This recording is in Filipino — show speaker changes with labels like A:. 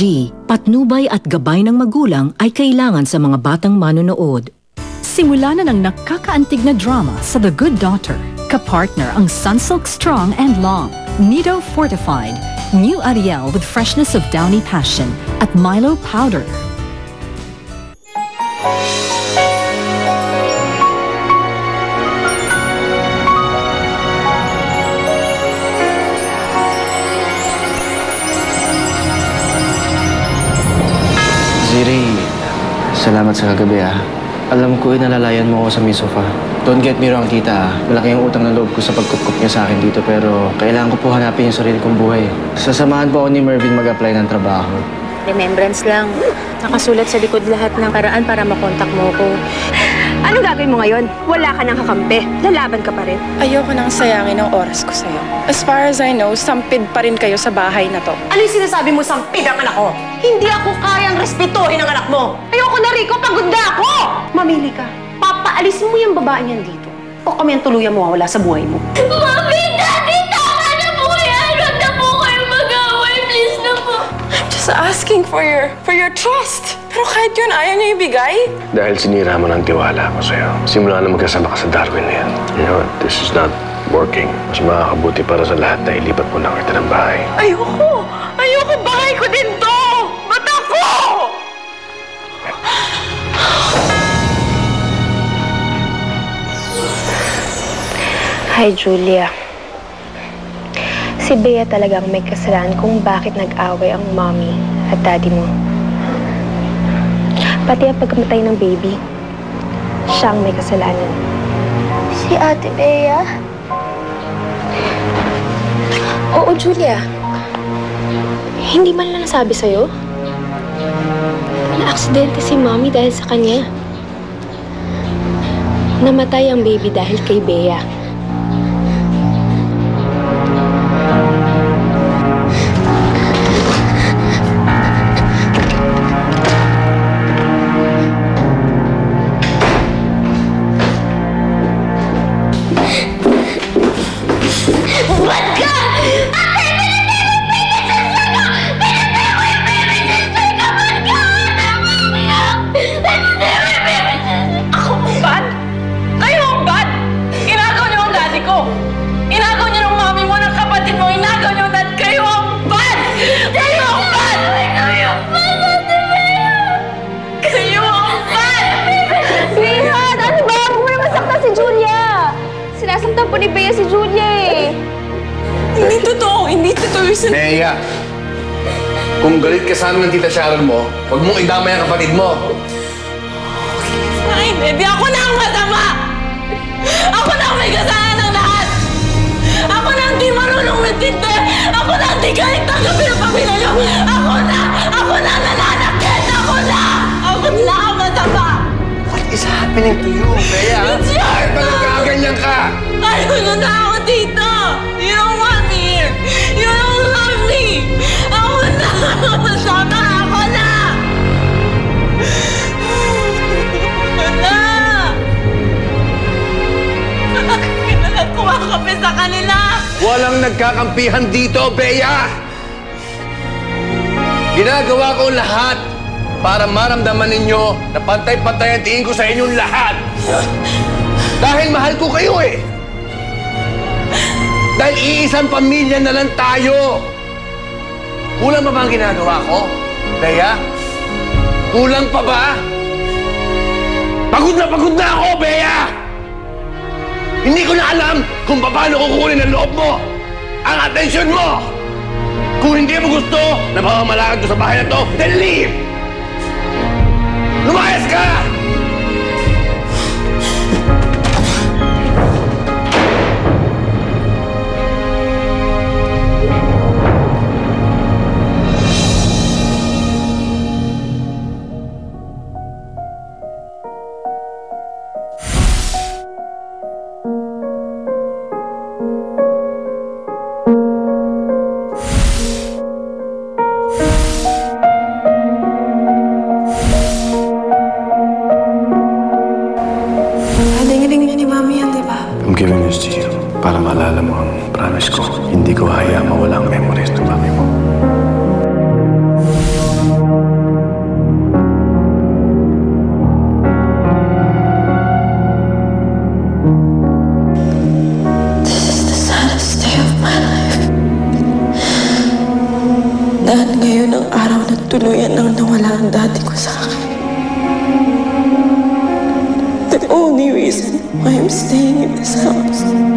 A: G, patnubay at gabay ng magulang ay kailangan sa mga batang manonood.
B: Simula na ng nakakaantig na drama sa The Good Daughter. Kapartner ang Sunsilk Strong and Long, Nido Fortified, New Ariel with freshness of downy passion, at Milo Powder.
C: Ziri, salamat sa kagabi Alam ko nalalayan mo ako sa may sofa. Don't get me wrong, tita. Malaki ang utang na loob ko sa pagkukup niya sa akin dito pero kailangan ko po hanapin yung sarili kong buhay. Sasamahan po ako ni Mervin mag-apply ng trabaho.
D: Remembrance lang. Nakasulat sa likod lahat ng paraan para makontak mo ko.
E: Ano gagawin mo ngayon? Wala ka nang kakampi. Lalaban ka pa rin.
F: Ayoko nang sayangin ang oras ko sa'yo. As far as I know, sampid pa rin kayo sa bahay na to.
E: Ano yung sinasabi mo sampid ang anak ko? Hindi ako kayang respetuhin ang anak mo. Ayoko na, Rico. Pagod na ako! Mamili ka. Papaalisin mo yung babae niyan dito. O kami ang tuluyan mo wala sa buhay mo.
G: Mami, Daddy, tama na po yan! Huwag na po kayo mag-away. Please na po.
F: I'm just asking for your trust. Pero kahit yun, ayaw niyo ibigay.
H: Dahil sinira mo ng tiwala ko sa'yo. Simula na magkasama ka sa Darwin na yan. You know, this is not working. Mas makakabuti para sa lahat na ilipat mo na kita ng bahay.
E: Ayoko! Ayoko! Bahay ko din to! Ba't ako?
D: Hi, Julia. Si Bea talagang may kasalanan kung bakit nag-away ang mommy at daddy mo. Pati ang pagkamatay ng baby, siya ang may kasalanan.
G: Si Ate Bea?
D: Oo, Julia. Hindi man lang nasabi sa'yo. Na-aksidente si mommy dahil sa kanya. Namatay ang baby dahil kay Bea.
G: Sinasaktan po ni Bea si Julia eh.
F: Hindi totoo yung
H: Bea, kung galit ka sa amin ng tita Sharon mo, huwag mong idamay ang kapatid mo.
F: Fine, edi ako na ang masama! Ako na ang may kasalanan ng lahat! Ako na ang di marunong matindi! Ako na ang di galit tanggapin ang pamilya niyo! Ako na nananakit! Ako na ang masama!
H: What is happening to you, Bea?
F: It's your
H: fault! Nagkaganyan ka!
F: Ayaw na ako dito! You don't want me here! You don't love me! Ako na! Masama! Ako na! Ako na! Kailangan kumakapi sa kanila!
H: Walang nagkakampihan dito, Bea! Ginagawa ko lahat para maramdaman ninyo na pantay-pantay ang tingin ko sa inyong lahat. Dahil mahal ko kayo eh. Dahil iisang pamilya na lang tayo. Kulang pa ba ang ginagawa ko, Bea? Kulang pa ba? Pagod na ako, Bea! Hindi ko na alam kung paano kukunin ang loob mo, ang atensyon mo. Kung hindi mo gusto na mamamalakad ko sa bahay na to, then leave! Lumayas ka! I'm giving this to you para maalala mo ang promise ko. Hindi ko hayaan mawala ang memories ng mami mo.
I: nung nawala ang daddy ko sa akin. The only reason why I'm staying in this house